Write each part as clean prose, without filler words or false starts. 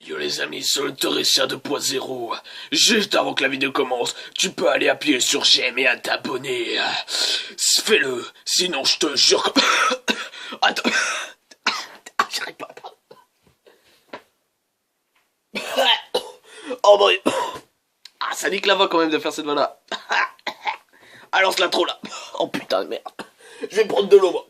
Yo les amis, c'est le Thérésia 2.0. Juste avant que la vidéo commence, tu peux aller appuyer sur j'aime et à t'abonner. Fais-le, sinon je te jure que... Attends... J'arrive pas. Oh boy. Ah, ça nique la voix quand même de faire cette voix-là. Alors la trop là. Oh putain de merde. Je vais prendre de l'eau moi.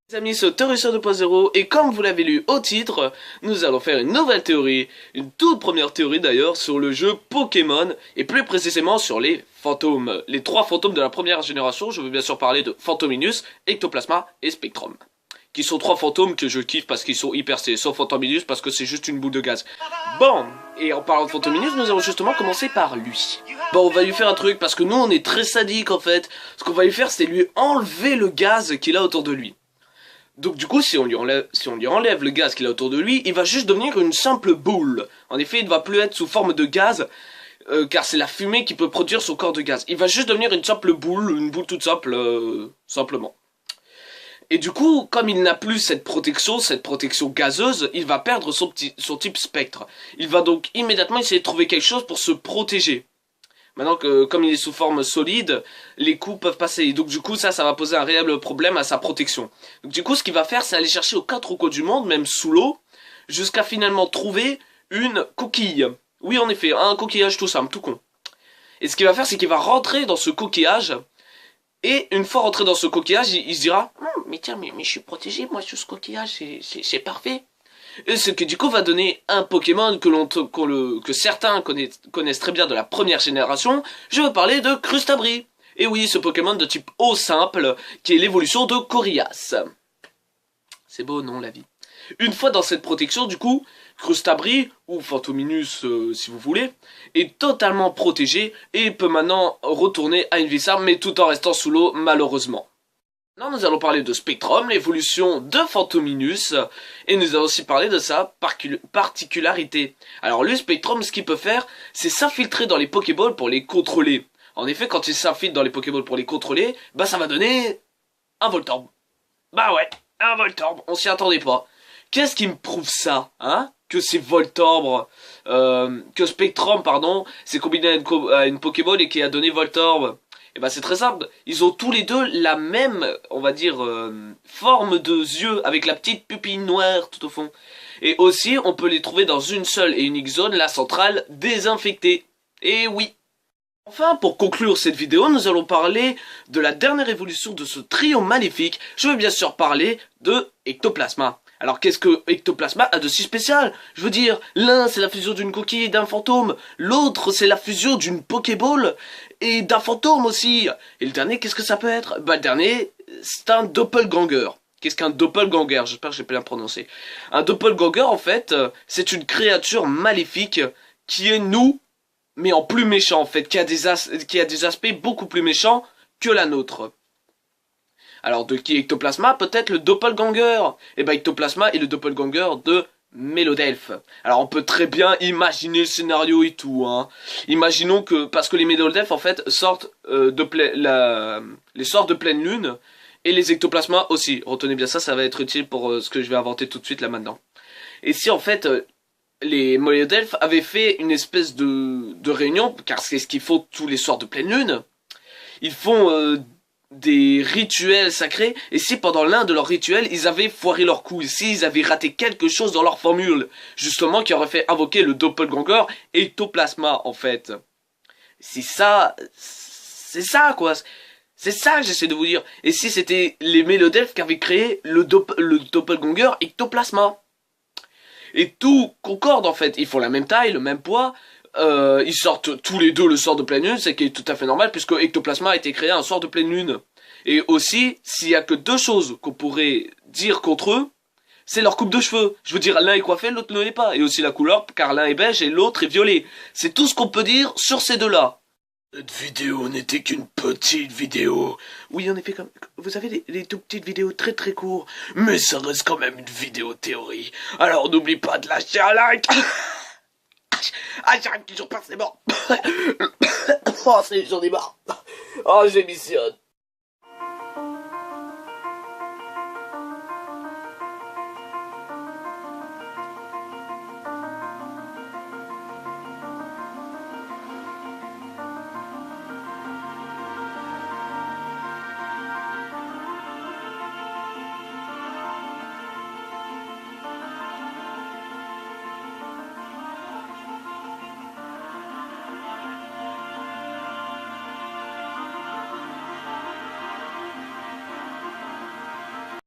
Les amis, c'est Thérésia 2.0 et comme vous l'avez lu au titre, nous allons faire une nouvelle théorie, une toute première théorie d'ailleurs sur le jeu Pokémon et plus précisément sur les fantômes, les 3 fantômes de la première génération. Je veux bien sûr parler de Phantominus, Ectoplasma et Spectrum, qui sont 3 fantômes que je kiffe parce qu'ils sont hyper stylés, sauf Phantominus parce que c'est juste une boule de gaz. Bon, et en parlant de Phantominus, nous allons justement commencer par lui. Bon, on va lui faire un truc parce que nous on est très sadiques en fait. Ce qu'on va lui faire c'est lui enlever le gaz qu'il a autour de lui. Donc du coup, si on lui enlève le gaz qu'il a autour de lui, il va juste devenir une simple boule. En effet, il ne va plus être sous forme de gaz, car c'est la fumée qui peut produire son corps de gaz. Il va juste devenir une simple boule, une boule toute simple, simplement. Et du coup, comme il n'a plus cette protection gazeuse, il va perdre son type spectre. Il va donc immédiatement essayer de trouver quelque chose pour se protéger. Maintenant que, comme il est sous forme solide, les coups peuvent passer. Et donc du coup, ça va poser un réel problème à sa protection. Donc du coup, ce qu'il va faire, c'est aller chercher aux 4 coins du monde, même sous l'eau, jusqu'à finalement trouver une coquille. Oui, en effet, un coquillage tout simple, tout con. Et ce qu'il va faire, c'est qu'il va rentrer dans ce coquillage. Et une fois rentré dans ce coquillage, il se dira mais tiens, mais je suis protégé, moi, sur ce coquillage, c'est parfait. Et ce qui du coup va donner un Pokémon que certains connaissent très bien de la première génération. Je veux parler de Crustabri. Et oui, ce Pokémon de type eau simple, qui est l'évolution de Corias. C'est beau, non, la vie. Une fois dans cette protection, du coup, Crustabri, ou Phantominus si vous voulez, est totalement protégé et peut maintenant retourner à une vie simple, mais tout en restant sous l'eau, malheureusement. Maintenant, nous allons parler de Spectrum, l'évolution de Phantominus, et nous allons aussi parler de sa particularité. Alors, le Spectrum, ce qu'il peut faire, c'est s'infiltrer dans les Pokéballs pour les contrôler. En effet, quand il s'infiltre dans les Pokéballs pour les contrôler, bah ça va donner un Voltorb. Bah ouais, un Voltorb, on s'y attendait pas. Qu'est-ce qui me prouve ça, hein? Que c'est Voltorb, que Spectrum, pardon, c'est combiné à une Pokéball et qui a donné Voltorb. Et bah c'est très simple, ils ont tous les deux la même, on va dire, forme de yeux, avec la petite pupille noire tout au fond. Et aussi, on peut les trouver dans une seule et unique zone, la centrale désinfectée. Et oui. Enfin, pour conclure cette vidéo, nous allons parler de la dernière évolution de ce trio maléfique. Je veux bien sûr parler de Ectoplasma. Alors qu'est-ce que Ectoplasma a de si spécial? Je veux dire, l'un c'est la fusion d'une coquille et d'un fantôme, l'autre c'est la fusion d'une Pokéball et d'un fantôme aussi. Et le dernier, qu'est-ce que ça peut être? Bah le dernier, c'est un doppelganger. Qu'est-ce qu'un doppelganger? J'espère que j'ai bien prononcé. Un doppelganger en fait, c'est une créature maléfique qui est nous, mais en plus méchant en fait, qui a des aspects beaucoup plus méchants que la nôtre. Alors de qui est Ectoplasma? Peut-être le doppelganger. Et bah Ectoplasma est le doppelganger de Mélodelph. Alors on peut très bien imaginer le scénario et tout, hein. Imaginons que, parce que les Mélodelph en fait sortent les sortent de pleine lune, et les Ectoplasmas aussi. Retenez bien ça, ça va être utile pour ce que je vais inventer tout de suite là maintenant. Et si en fait les Mélodelph avaient fait une espèce de réunion, car c'est ce qu'ils font tous les soirs de pleine lune, ils font des rituels sacrés, et si pendant l'un de leurs rituels, ils avaient foiré leur coup, si ils avaient raté quelque chose dans leur formule, justement, qui aurait fait invoquer le doppelganger Ectoplasma, en fait. C'est ça quoi, c'est ça que j'essaie de vous dire. Et si c'était les Mélodelph qui avaient créé le doppelganger Ectoplasma. Et tout concorde, en fait, ils font la même taille, le même poids, ils sortent tous les deux le sort de pleine lune, c'est qui est tout à fait normal puisque Ectoplasma a été créé un sort de pleine lune. Et aussi, s'il y a que 2 choses qu'on pourrait dire contre eux, c'est leur coupe de cheveux. Je veux dire, l'un est coiffé, l'autre ne l'est pas. Et aussi la couleur, car l'un est beige et l'autre est violet. C'est tout ce qu'on peut dire sur ces deux-là. Cette vidéo n'était qu'une petite vidéo. Oui, en effet, comme vous savez, les tout petites vidéos très très courtes. Mais ça reste quand même une vidéo théorie. Alors n'oublie pas de lâcher un like. Ah, j'arrive toujours pas, c'est mort. Oh, j'en ai marre. Oh, j'émissionne.